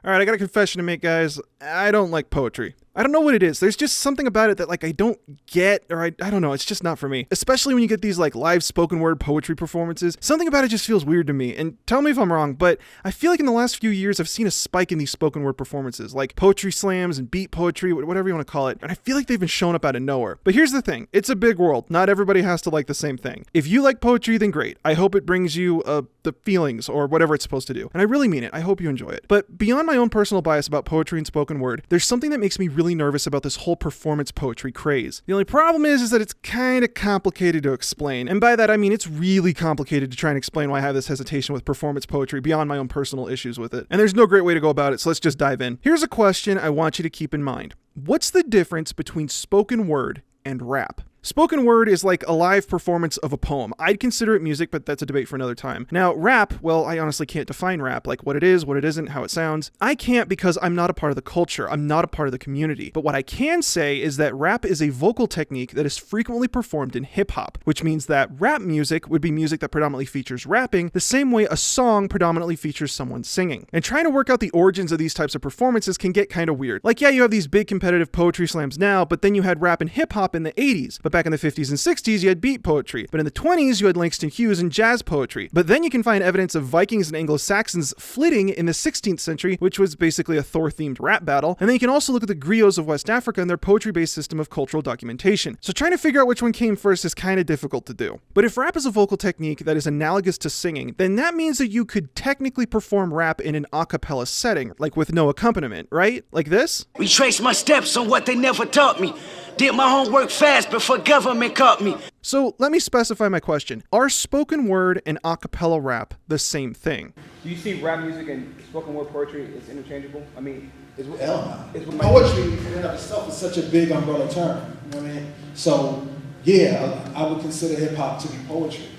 All right, I got a confession to make, guys. I don't like poetry. I don't know what it is. There's just something about it that I don't get, or I don't know. It's just not for me. Especially when you get these live spoken word poetry performances. Something about it just feels weird to me. And tell me if I'm wrong, but I feel like in the last few years I've seen a spike in these spoken word performances, like poetry slams and beat poetry, whatever you want to call it. And I feel like they've been showing up out of nowhere. But here's the thing. It's a big world. Not everybody has to like the same thing. If you like poetry, then great. I hope it brings you the feelings or whatever it's supposed to do. And I really mean it. I hope you enjoy it. But beyond my own personal bias about poetry and spoken word, there's something that makes me really nervous about this whole performance poetry craze. The only problem is that it's kind of complicated to explain. And by that, I mean it's really complicated to try and explain why I have this hesitation with performance poetry beyond my own personal issues with it. And there's no great way to go about it, so let's just dive in. Here's a question I want you to keep in mind. What's the difference between spoken word and rap? Spoken word is like a live performance of a poem. I'd consider it music, but that's a debate for another time. Now, rap, well, I honestly can't define rap, like what it is, what it isn't, how it sounds. I can't because I'm not a part of the culture. I'm not a part of the community. But what I can say is that rap is a vocal technique that is frequently performed in hip-hop, which means that rap music would be music that predominantly features rapping, the same way a song predominantly features someone singing. And trying to work out the origins of these types of performances can get kind of weird. Like, yeah, you have these big competitive poetry slams now, but then you had rap and hip-hop in the 80s. But back in the 50s and 60s, you had beat poetry. But in the 20s, you had Langston Hughes and jazz poetry. But then you can find evidence of Vikings and Anglo-Saxons flitting in the 16th century, which was basically a Thor-themed rap battle. And then you can also look at the griots of West Africa and their poetry-based system of cultural documentation. So trying to figure out which one came first is kind of difficult to do. But if rap is a vocal technique that is analogous to singing, then that means that you could technically perform rap in an a cappella setting, like with no accompaniment, right? Like this? Retrace my steps on what they never taught me. Did my homework fast before government caught me. So let me specify my question. Are spoken word and a cappella rap the same thing? Do you see rap music and spoken word poetry as interchangeable? I mean, poetry in and of itself is such a big umbrella term. You know what I mean? So, yeah, I would consider hip hop to be poetry.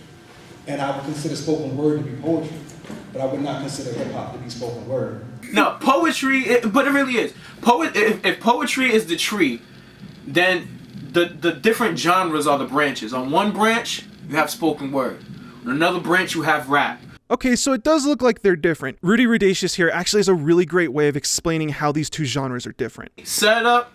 And I would consider spoken word to be poetry. But I would not consider hip hop to be spoken word. No, poetry, but it really is. If poetry is the tree, then the different genres are the branches. On one branch, you have spoken word. On another branch, you have rap. Okay, so it does look like they're different. Rudy Rudacious here actually has a really great way of explaining how these two genres are different. Set up,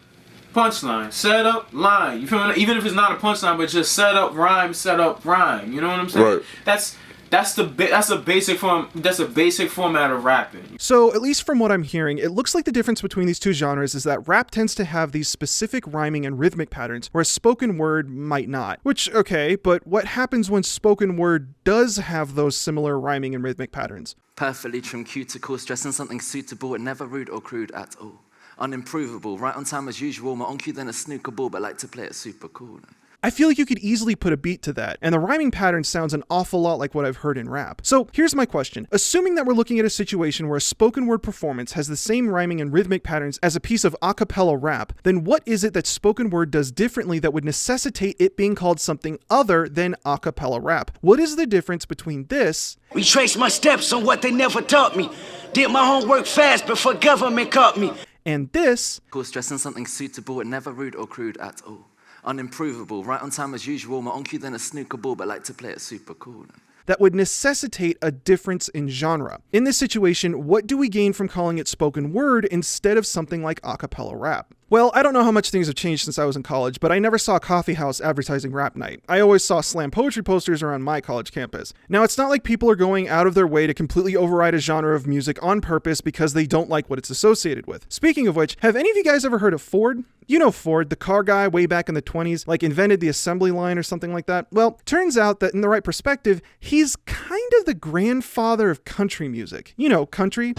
punchline. Set up, line. You feel me? Even if it's not a punchline, but just set up, rhyme, set up, rhyme. You know what I'm saying? Right. That's a basic format of rapping. So, at least from what I'm hearing, it looks like the difference between these two genres is that rap tends to have these specific rhyming and rhythmic patterns, whereas spoken word might not. Which, okay, but what happens when spoken word does have those similar rhyming and rhythmic patterns? Perfectly trimmed cuticles, dressed in something suitable and never rude or crude at all. Unimprovable, right on time as usual, more on cue than a snooker ball, but like to play it super cool. I feel like you could easily put a beat to that, and the rhyming pattern sounds an awful lot like what I've heard in rap. So here's my question. Assuming that we're looking at a situation where a spoken word performance has the same rhyming and rhythmic patterns as a piece of a cappella rap, then what is it that spoken word does differently that would necessitate it being called something other than a cappella rap? What is the difference between this Retrace my steps on what they never taught me. Did my homework fast before government caught me. and this Of course, dressed in something suitable and never rude or crude at all. Unimprovable, right on time as usual, more on cue than a snooker ball, but like to play it super cool. that would necessitate a difference in genre? In this situation, what do we gain from calling it spoken word instead of something like a cappella rap? Well, I don't know how much things have changed since I was in college, but I never saw a coffee house advertising rap night. I always saw slam poetry posters around my college campus. Now, it's not like people are going out of their way to completely override a genre of music on purpose because they don't like what it's associated with. Speaking of which, have any of you guys ever heard of Ford? You know Ford, the car guy way back in the 20s, like invented the assembly line or something like that? Well, turns out that in the right perspective, he's kind of the grandfather of country music. You know, country.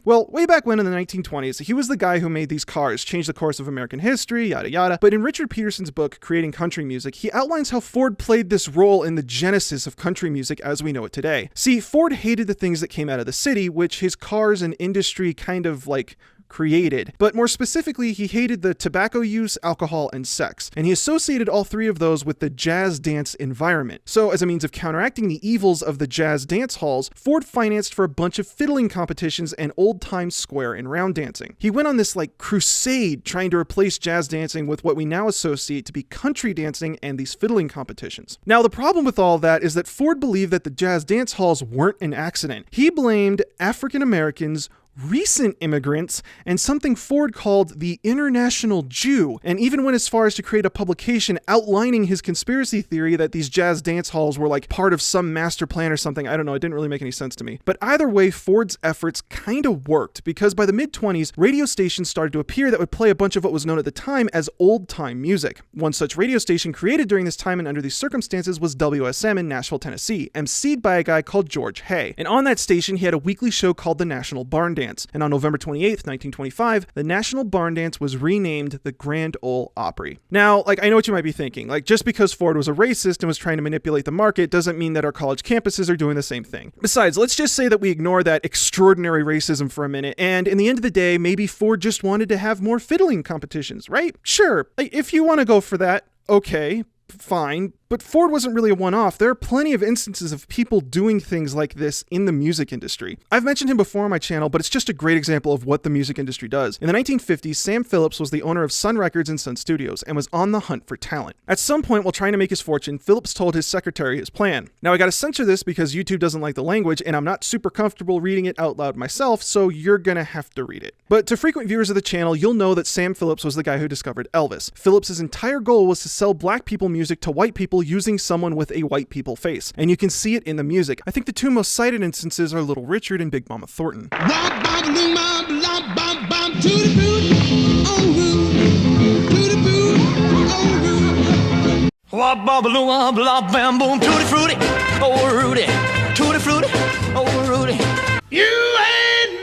Well, way back when in the 1920s, he was the guy who made these cars, changed the course of American history, yada yada. But in Richard Peterson's book, Creating Country Music, he outlines how Ford played this role in the genesis of country music as we know it today. See, Ford hated the things that came out of the city, which his cars and industry kind of like created. But more specifically, he hated the tobacco use, alcohol, and sex. And he associated all three of those with the jazz dance environment. So as a means of counteracting the evils of the jazz dance halls, Ford financed for a bunch of fiddling competitions and old-time square and round dancing. He went on this crusade trying to replace jazz dancing with what we now associate to be country dancing and these fiddling competitions. Now, the problem with all that is that Ford believed that the jazz dance halls weren't an accident. He blamed African Americans, recent immigrants, and something Ford called the international Jew, and even went as far as to create a publication outlining his conspiracy theory that these jazz dance halls were part of some master plan or something. I don't know, it didn't really make any sense to me. But either way, Ford's efforts kind of worked, because by the mid-20s, radio stations started to appear that would play a bunch of what was known at the time as old-time music. One such radio station created during this time and under these circumstances was WSM in Nashville, Tennessee, emceed by a guy called George Hay. And on that station, he had a weekly show called the National Barn Dance. And on November 28th, 1925, the National Barn Dance was renamed the Grand Ole Opry. Now, I know what you might be thinking. Just because Ford was a racist and was trying to manipulate the market doesn't mean that our college campuses are doing the same thing. Besides, let's just say that we ignore that extraordinary racism for a minute, and in the end of the day, maybe Ford just wanted to have more fiddling competitions, right? Sure, if you want to go for that, okay, fine. But Ford wasn't really a one-off. There are plenty of instances of people doing things like this in the music industry. I've mentioned him before on my channel, but it's just a great example of what the music industry does. In the 1950s, Sam Phillips was the owner of Sun Records and Sun Studios and was on the hunt for talent. At some point while trying to make his fortune, Phillips told his secretary his plan. Now I gotta censor this because YouTube doesn't like the language and I'm not super comfortable reading it out loud myself, so you're gonna have to read it. But to frequent viewers of the channel, you'll know that Sam Phillips was the guy who discovered Elvis. Phillips's entire goal was to sell black people music to white people using someone with a white people face. And you can see it in the music. I think the two most cited instances are Little Richard and Big Mama Thornton. You ain't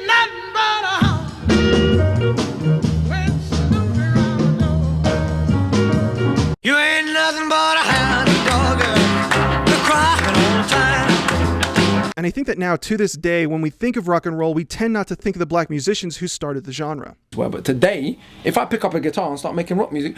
nothing but a You ain't nothing but a hound dog, crying all the time. And I think that now, to this day, when we think of rock and roll, we tend not to think of the black musicians who started the genre. Well, but today, if I pick up a guitar and start making rock music,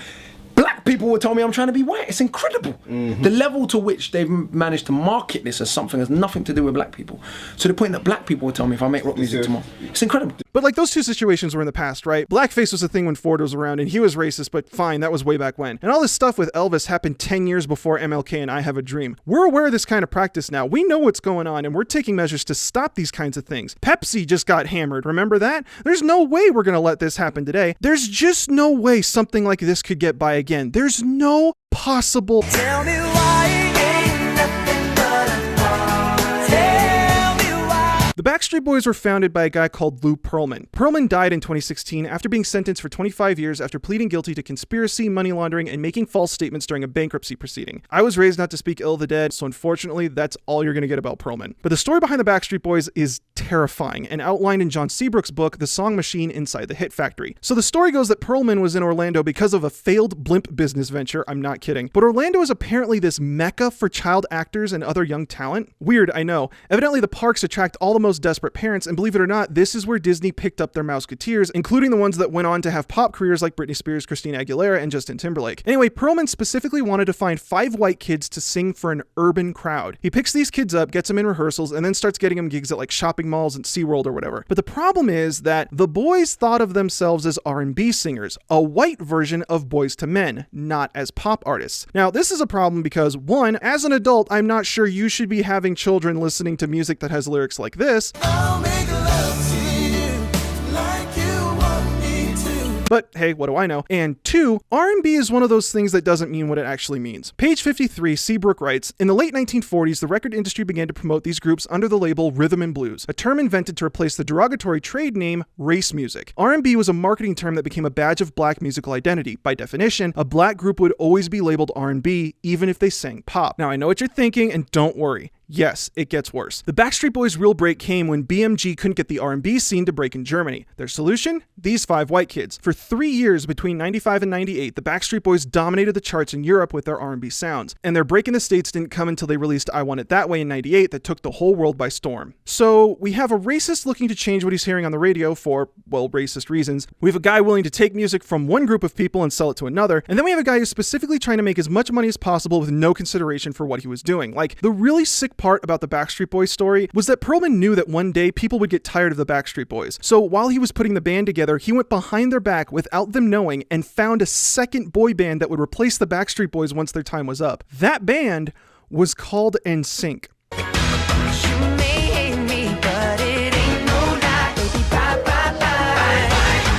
black people will tell me I'm trying to be white. It's incredible. The level to which they've managed to market this as something that has nothing to do with black people. To the point that black people will tell me if I make rock music tomorrow. It's incredible. But those two situations were in the past, right? Blackface was a thing when Ford was around and he was racist, but fine, that was way back when. And all this stuff with Elvis happened 10 years before MLK and I Have a Dream. We're aware of this kind of practice now. We know what's going on and we're taking measures to stop these kinds of things. Pepsi just got hammered, remember that? There's no way we're gonna let this happen today. There's just no way something like this could get by again. There's no possible. Tell me why it ain't nothing but a party. Tell me why. The Backstreet Boys were founded by a guy called Lou Pearlman. Pearlman died in 2016 after being sentenced for 25 years after pleading guilty to conspiracy, money laundering, and making false statements during a bankruptcy proceeding. I was raised not to speak ill of the dead, so unfortunately, that's all you're gonna get about Pearlman. But the story behind the Backstreet Boys is terrifying and outlined in John Seabrook's book, The Song Machine Inside the Hit Factory. So the story goes that Pearlman was in Orlando because of a failed blimp business venture. I'm not kidding. But Orlando is apparently this mecca for child actors and other young talent. Weird, I know. Evidently, the parks attract all the most desperate parents, and believe it or not, this is where Disney picked up their Mouseketeers, including the ones that went on to have pop careers like Britney Spears, Christina Aguilera, and Justin Timberlake. Anyway, Pearlman specifically wanted to find 5 white kids to sing for an urban crowd. He picks these kids up, gets them in rehearsals, and then starts getting them gigs at shopping malls and SeaWorld or whatever. But the problem is that the boys thought of themselves as R&B singers, a white version of Boys to Men, not as pop artists. Now, this is a problem because, one, as an adult, I'm not sure you should be having children listening to music that has lyrics like this. I'll make love to you like you want me to. But hey, what do I know? And 2, R&B is one of those things that doesn't mean what it actually means. Page 53, Seabrook writes, in the late 1940s, the record industry began to promote these groups under the label rhythm and blues, a term invented to replace the derogatory trade name race music. R&B was a marketing term that became a badge of black musical identity. By definition, a black group would always be labeled R&B, even if they sang pop. Now, I know what you're thinking, and don't worry. Yes, it gets worse. The Backstreet Boys' real break came when BMG couldn't get the R&B scene to break in Germany. Their solution? These 5 white kids. For 3 years between 95 and 98, the Backstreet Boys dominated the charts in Europe with their R&B sounds. And their break in the States didn't come until they released I Want It That Way in 98 that took the whole world by storm. So we have a racist looking to change what he's hearing on the radio for, well, racist reasons. We have a guy willing to take music from one group of people and sell it to another. And then we have a guy who's specifically trying to make as much money as possible with no consideration for what he was doing. Like, the really sick part about the Backstreet Boys story was that Perlman knew that one day people would get tired of the Backstreet Boys. So while he was putting the band together, he went behind their back without them knowing and found a second boy band that would replace the Backstreet Boys once their time was up. That band was called NSYNC.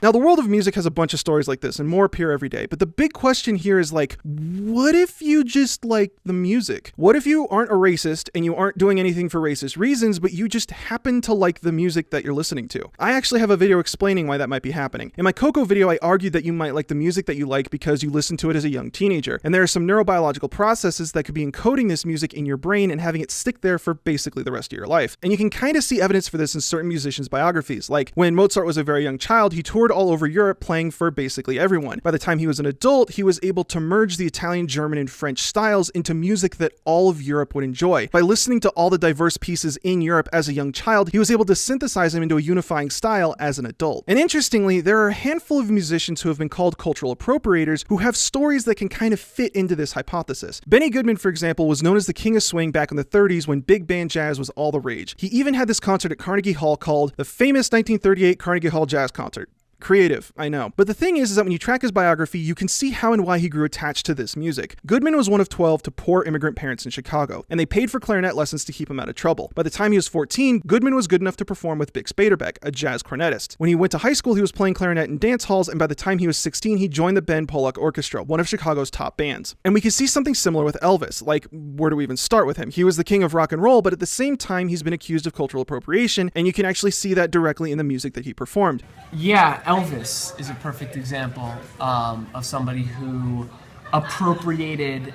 Now, the world of music has a bunch of stories like this, and more appear every day. But the big question here is like, what if you just like the music? What if you aren't a racist and you aren't doing anything for racist reasons, but you just happen to like the music that you're listening to? I actually have a video explaining why that might be happening. In my Coco video, I argued that you might like the music that you like because you listened to it as a young teenager. And there are some neurobiological processes that could be encoding this music in your brain and having it stick there for basically the rest of your life. And you can kind of see evidence for this in certain musicians' biographies. Like, when Mozart was a very young child, he toured all over Europe playing for basically everyone. By the time he was an adult, he was able to merge the Italian, German, and French styles into music that all of Europe would enjoy. By listening to all the diverse pieces in Europe as a young child, he was able to synthesize them into a unifying style as an adult. And interestingly, there are a handful of musicians who have been called cultural appropriators who have stories that can kind of fit into this hypothesis. Benny Goodman, for example, was known as the king of swing back in the 30s when big band jazz was all the rage. He even had this concert at Carnegie Hall called the famous 1938 Carnegie Hall Jazz Concert. Creative, I know. But the thing is that when you track his biography, you can see how and why he grew attached to this music. Goodman was one of 12 to poor immigrant parents in Chicago, and they paid for clarinet lessons to keep him out of trouble. By the time he was 14, Goodman was good enough to perform with Bix Beiderbecke, a jazz cornetist. When he went to high school, he was playing clarinet in dance halls, and by the time he was 16, he joined the Ben Pollock Orchestra, one of Chicago's top bands. And we can see something similar with Elvis. Like, where do we even start with him? He was the king of rock and roll, but at the same time, he's been accused of cultural appropriation, and you can actually see that directly in the music that he performed. Yeah, Elvis is a perfect example of somebody who appropriated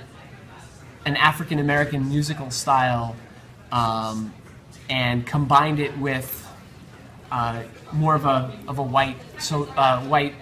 an African American musical style and combined it with more of a white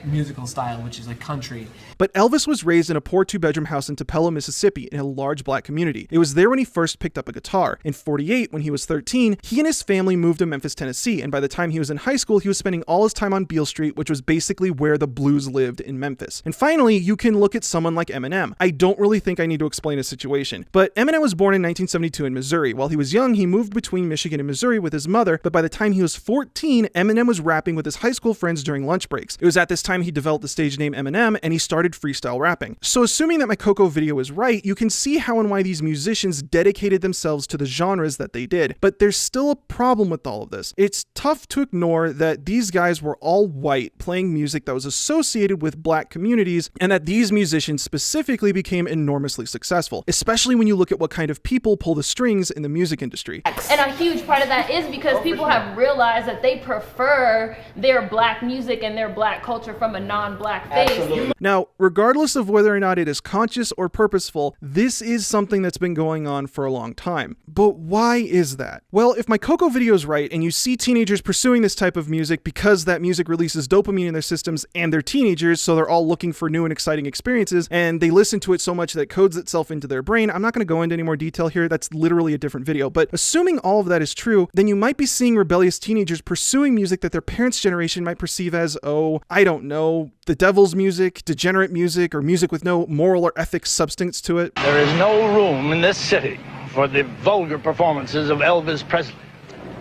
musical style, which is like country. But Elvis was raised in a poor 2-bedroom house in Tupelo, Mississippi, in a large black community. It was there when he first picked up a guitar. In '48, when he was 13, he and his family moved to Memphis, Tennessee, and by the time he was in high school, he was spending all his time on Beale Street, which was basically where the blues lived in Memphis. And finally, you can look at someone like Eminem. I don't really think I need to explain his situation, but Eminem was born in 1972 in Missouri. While he was young, he moved between Michigan and Missouri with his mother, but by the time he was 14, Eminem was rapping with his high school friends during lunch breaks. It was at this time he developed the stage name Eminem, and he started freestyle rapping. So assuming that my Coco video is right, you can see how and why these musicians dedicated themselves to the genres that they did. But there's still a problem with all of this. It's tough to ignore that these guys were all white, playing music that was associated with black communities, and that these musicians specifically became enormously successful, especially when you look at what kind of people pull the strings in the music industry. And a huge part of that is because people have realized that they prefer their black music and their black culture from a non-black face. Now, regardless of whether or not it is conscious or purposeful, this is something that's been going on for a long time. But why is that? Well, if my Coco video is right and you see teenagers pursuing this type of music because that music releases dopamine in their systems and they're teenagers, so they're all looking for new and exciting experiences, and they listen to it so much that it codes itself into their brain. I'm not going to go into any more detail here. That's literally a different video. But assuming all of that is true, then you might be seeing rebellious teenagers pursuing music that their parents' generation might perceive as, oh, I don't know, the devil's music, degenerate music, or music with no moral or ethics substance to it. There is no room in this city for the vulgar performances of Elvis Presley.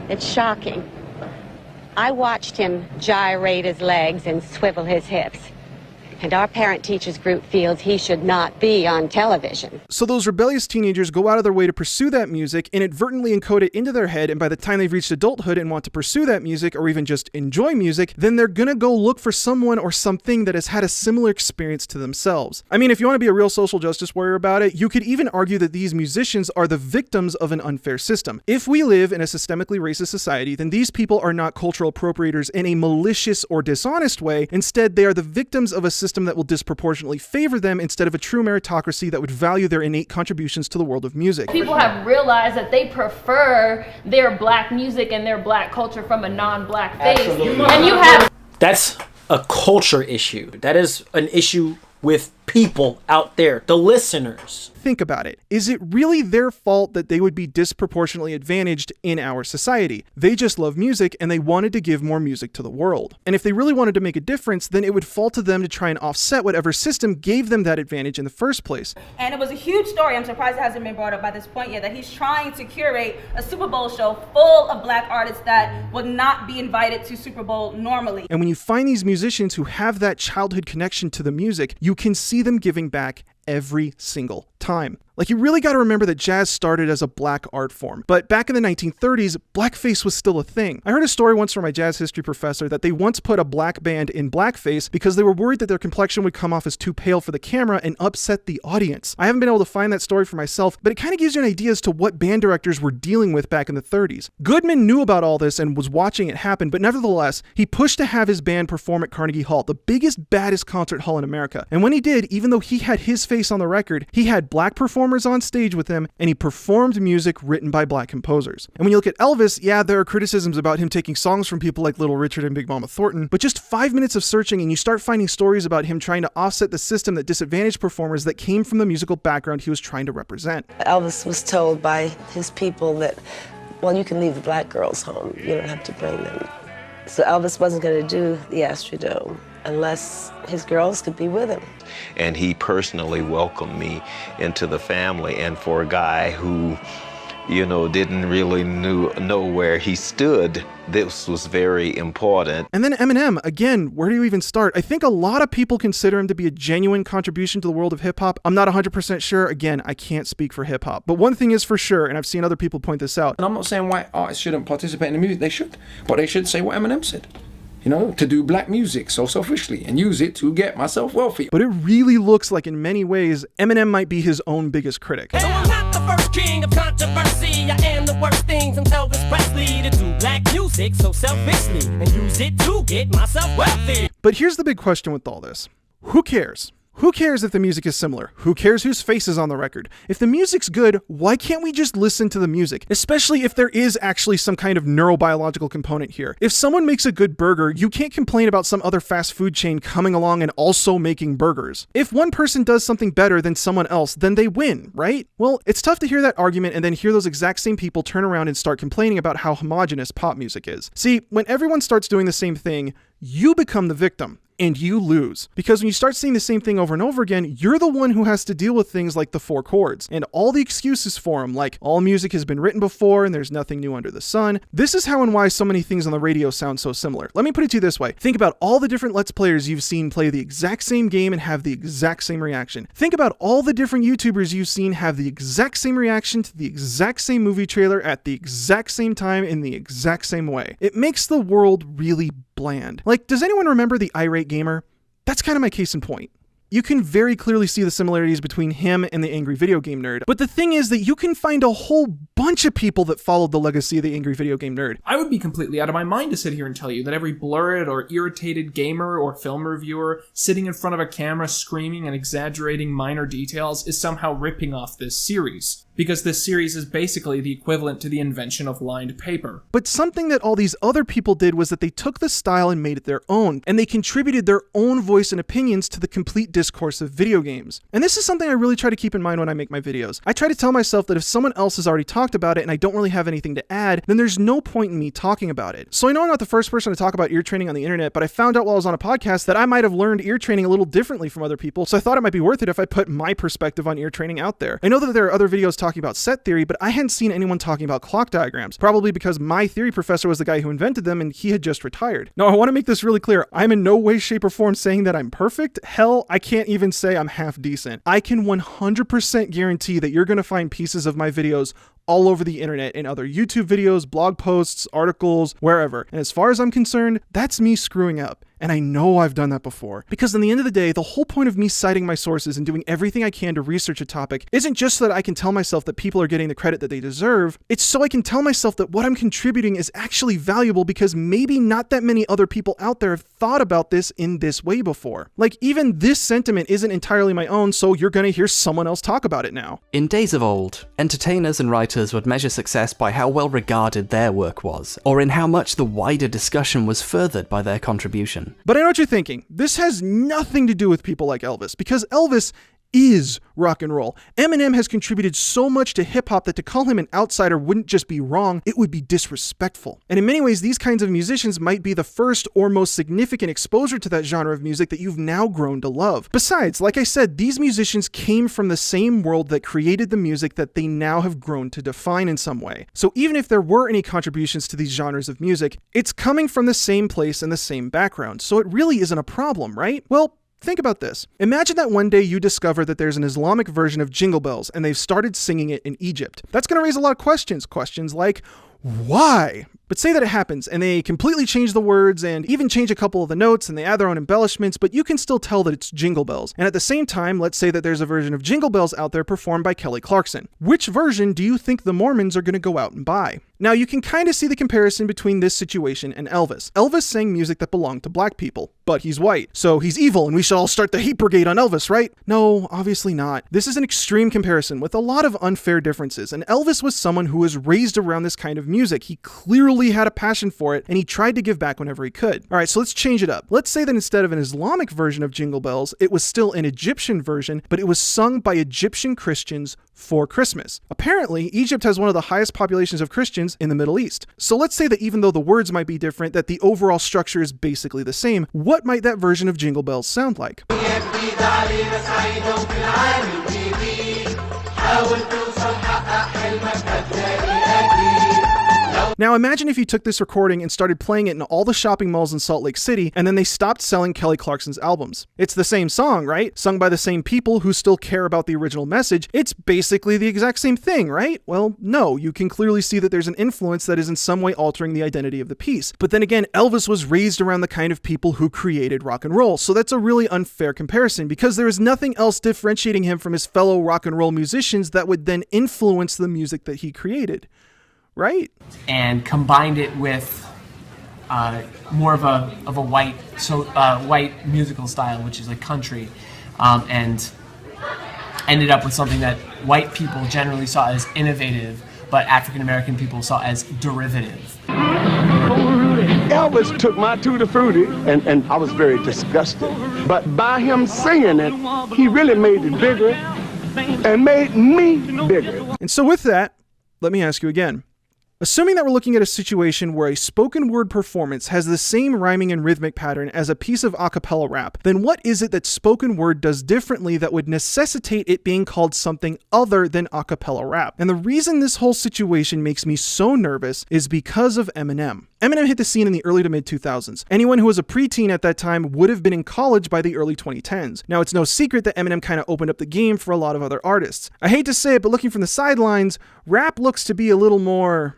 It's shocking. I watched him gyrate his legs and swivel his hips. And our parent-teachers group feels he should not be on television. So those rebellious teenagers go out of their way to pursue that music, inadvertently encode it into their head, and by the time they've reached adulthood and want to pursue that music, or even just enjoy music, then they're gonna go look for someone or something that has had a similar experience to themselves. I mean, if you want to be a real social justice warrior about it, you could even argue that these musicians are the victims of an unfair system. If we live in a systemically racist society, then these people are not cultural appropriators in a malicious or dishonest way. Instead, they are the victims of a system that will disproportionately favor them instead of a true meritocracy that would value their innate contributions to the world of music. People have realized that they prefer their black music and their black culture from a non-black face. And you have... That's a culture issue. That is an issue with people out there, the listeners. Think about it. Is it really their fault that they would be disproportionately advantaged in our society? They just love music and they wanted to give more music to the world. And if they really wanted to make a difference, then it would fall to them to try and offset whatever system gave them that advantage in the first place. And it was a huge story. I'm surprised it hasn't been brought up by this point yet, that he's trying to curate a Super Bowl show full of black artists that would not be invited to Super Bowl normally. And when you find these musicians who have that childhood connection to the music, you can see them giving back every single time. Like, you really got to remember that jazz started as a black art form. But back in the 1930s, blackface was still a thing. I heard a story once from my jazz history professor that they once put a black band in blackface because they were worried that their complexion would come off as too pale for the camera and upset the audience. I haven't been able to find that story for myself, but it kind of gives you an idea as to what band directors were dealing with back in the 30s. Goodman knew about all this and was watching it happen, but nevertheless, he pushed to have his band perform at Carnegie Hall, the biggest, baddest concert hall in America. And when he did, even though he had his face on the record, he had black performers on stage with him, and he performed music written by black composers. And when you look at Elvis, yeah, there are criticisms about him taking songs from people like Little Richard and Big Mama Thornton, but just 5 minutes of searching and you start finding stories about him trying to offset the system that disadvantaged performers that came from the musical background he was trying to represent. Elvis was told by his people that, well, you can leave the black girls home, you don't have to bring them. So Elvis wasn't going to do the Astrodome unless his girls could be with him. And he personally welcomed me into the family. And for a guy who, you know, didn't really know where he stood, this was very important. And then Eminem, again, where do you even start? I think a lot of people consider him to be a genuine contribution to the world of hip-hop. I'm not 100% sure. Again, I can't speak for hip-hop. But one thing is for sure, and I've seen other people point this out. And I'm not saying white artists shouldn't participate in the music. They should. But they should say what Eminem said. You know, to do black music so selfishly and use it to get myself wealthy. But it really looks like in many ways, Eminem might be his own biggest critic. So I'm not the first king of controversy. I am the worst things I'm Elvis Presley to do black music so selfishly and use it to get myself wealthy. But here's the big question with all this. Who cares? Who cares if the music is similar? Who cares whose face is on the record? If the music's good, why can't we just listen to the music? Especially if there is actually some kind of neurobiological component here. If someone makes a good burger, you can't complain about some other fast food chain coming along and also making burgers. If one person does something better than someone else, then they win, right? Well, it's tough to hear that argument and then hear those exact same people turn around and start complaining about how homogenous pop music is. See, when everyone starts doing the same thing, you become the victim. And you lose. Because when you start seeing the same thing over and over again, you're the one who has to deal with things like the 4 chords and all the excuses for them, like all music has been written before and there's nothing new under the sun. This is how and why so many things on the radio sound so similar. Let me put it to you this way. Think about all the different Let's Players you've seen play the exact same game and have the exact same reaction. Think about all the different YouTubers you've seen have the exact same reaction to the exact same movie trailer at the exact same time in the exact same way. It makes the world really bland. Like, does anyone remember the Irate Gamer? That's kind of my case in point. You can very clearly see the similarities between him and the angry video game nerd. But the thing is that you can find a whole bunch of people that followed the legacy of the angry video game nerd. I would be completely out of my mind to sit here and tell you that every blurred or irritated gamer or film reviewer sitting in front of a camera screaming and exaggerating minor details is somehow ripping off this series. Because this series is basically the equivalent to the invention of lined paper. But something that all these other people did was that they took the style and made it their own, and they contributed their own voice and opinions to the complete discourse of video games. And this is something I really try to keep in mind when I make my videos. I try to tell myself that if someone else has already talked about it and I don't really have anything to add, then there's no point in me talking about it. So I know I'm not the first person to talk about ear training on the internet, but I found out while I was on a podcast that I might have learned ear training a little differently from other people, so I thought it might be worth it if I put my perspective on ear training out there. I know that there are other videos talking about set theory, but I hadn't seen anyone talking about clock diagrams, probably because my theory professor was the guy who invented them and he had just retired. Now, I want to make this really clear. I'm in no way, shape, or form saying that I'm perfect. Hell, I can't even say I'm half decent. I can 100% guarantee that you're going to find pieces of my videos all over the internet in other YouTube videos, blog posts, articles, wherever. And as far as I'm concerned, that's me screwing up. And I know I've done that before. Because in the end of the day, the whole point of me citing my sources and doing everything I can to research a topic isn't just so that I can tell myself that people are getting the credit that they deserve. It's so I can tell myself that what I'm contributing is actually valuable because maybe not that many other people out there have thought about this in this way before. Like, even this sentiment isn't entirely my own, so you're gonna hear someone else talk about it now. In days of old, entertainers and writers would measure success by how well regarded their work was, or in how much the wider discussion was furthered by their contribution. But I know what you're thinking. This has nothing to do with people like Elvis, because Elvis is rock and roll. Eminem has contributed so much to hip hop that to call him an outsider wouldn't just be wrong, it would be disrespectful. And in many ways, these kinds of musicians might be the first or most significant exposure to that genre of music that you've now grown to love. Besides, like I said, these musicians came from the same world that created the music that they now have grown to define in some way. So even if there were any contributions to these genres of music, it's coming from the same place and the same background. So it really isn't a problem, right? Well, think about this. Imagine that one day you discover that there's an Islamic version of Jingle Bells and they've started singing it in Egypt. That's going to raise a lot of questions. Questions like, why? But say that it happens and they completely change the words and even change a couple of the notes and they add their own embellishments, but you can still tell that it's Jingle Bells. And at the same time, let's say that there's a version of Jingle Bells out there performed by Kelly Clarkson. Which version do you think the Mormons are going to go out and buy? Now, you can kind of see the comparison between this situation and Elvis. Elvis sang music that belonged to black people, but he's white, so he's evil and we should all start the hate brigade on Elvis, right? No, obviously not. This is an extreme comparison with a lot of unfair differences, and Elvis was someone who was raised around this kind of music. He clearly had a passion for it, and he tried to give back whenever he could. All right, so let's change it up. Let's say that instead of an Islamic version of Jingle Bells, it was still an Egyptian version, but it was sung by Egyptian Christians for Christmas. Apparently, Egypt has one of the highest populations of Christians in the Middle East. So let's say that even though the words might be different, that the overall structure is basically the same. What might that version of Jingle Bells sound like? Now imagine if you took this recording and started playing it in all the shopping malls in Salt Lake City, and then they stopped selling Kelly Clarkson's albums. It's the same song, right? Sung by the same people who still care about the original message. It's basically the exact same thing, right? Well, no, you can clearly see that there's an influence that is in some way altering the identity of the piece. But then again, Elvis was raised around the kind of people who created rock and roll, so that's a really unfair comparison because there is nothing else differentiating him from his fellow rock and roll musicians that would then influence the music that he created. Right? And combined it with more of a white musical style, which is like country, and ended up with something that white people generally saw as innovative, but African American people saw as derivative. Elvis took my Tutti Frutti, and I was very disgusted. But by him singing it, he really made it bigger and made me bigger. And so with that, let me ask you again. Assuming that we're looking at a situation where a spoken word performance has the same rhyming and rhythmic pattern as a piece of a cappella rap, then what is it that spoken word does differently that would necessitate it being called something other than a cappella rap? And the reason this whole situation makes me so nervous is because of Eminem. Eminem hit the scene in the early to mid 2000s. Anyone who was a preteen at that time would have been in college by the early 2010s. Now, it's no secret that Eminem kind of opened up the game for a lot of other artists. I hate to say it, but looking from the sidelines, rap looks to be a little more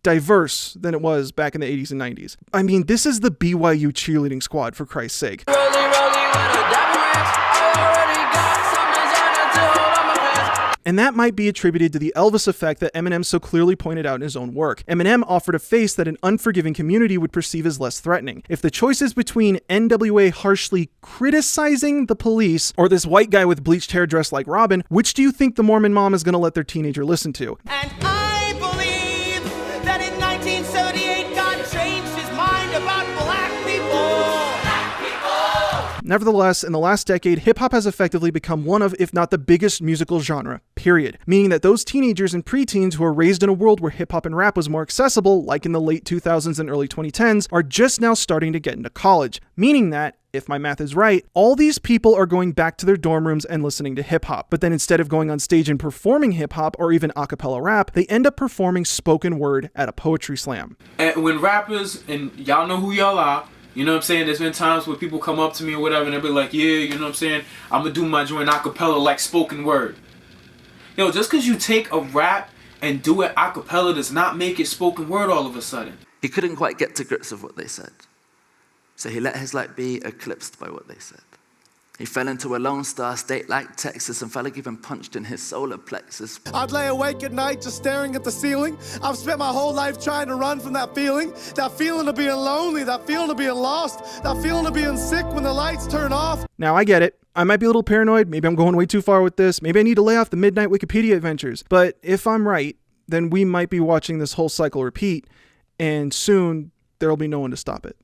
diverse than it was back in the 80s and 90s. I mean, this is the BYU cheerleading squad, for Christ's sake. And that might be attributed to the Elvis effect that Eminem so clearly pointed out in his own work. Eminem offered a face that an unforgiving community would perceive as less threatening. If the choice is between NWA harshly criticizing the police or this white guy with bleached hair dressed like Robin, which do you think the Mormon mom is going to let their teenager listen to? And I believe that in 1978 God changed his mind about black people. Nevertheless, in the last decade, hip-hop has effectively become one of, if not the biggest musical genre, period. Meaning that those teenagers and preteens who are raised in a world where hip-hop and rap was more accessible, like in the late 2000s and early 2010s, are just now starting to get into college. Meaning that, if my math is right, all these people are going back to their dorm rooms and listening to hip-hop. But then instead of going on stage and performing hip-hop or even a cappella rap, they end up performing spoken word at a poetry slam. And when rappers, and y'all know who y'all are, you know what I'm saying? There's been times where people come up to me or whatever and they'll be like, yeah, you know what I'm saying? I'm gonna do my joint a cappella like spoken word. Yo, just because you take a rap and do it a cappella does not make it spoken word all of a sudden. He couldn't quite get to grips with what they said. So he let his light be eclipsed by what they said. He fell into a lone star state like Texas and felt like even punched in his solar plexus. I'd lay awake at night just staring at the ceiling. I've spent my whole life trying to run from that feeling of being lonely, that feeling of being lost, that feeling of being sick when the lights turn off. Now, I get it. I might be a little paranoid. Maybe I'm going way too far with this. Maybe I need to lay off the midnight Wikipedia adventures. But if I'm right, then we might be watching this whole cycle repeat, and soon there'll be no one to stop it.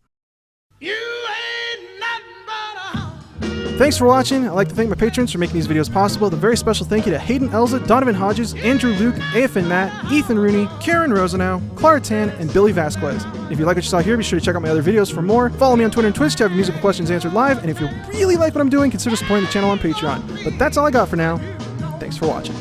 Thanks for watching. I'd like to thank my patrons for making these videos possible. The very special thank you to Hayden Elza, Donovan Hodges, Andrew Luke, AFN Matt, Ethan Rooney, Karen Rosenau, Clara Tan, and Billy Vasquez. If you like what you saw here, be sure to check out my other videos for more. Follow me on Twitter and Twitch to have your musical questions answered live. And if you really like what I'm doing, consider supporting the channel on Patreon. But that's all I got for now. Thanks for watching.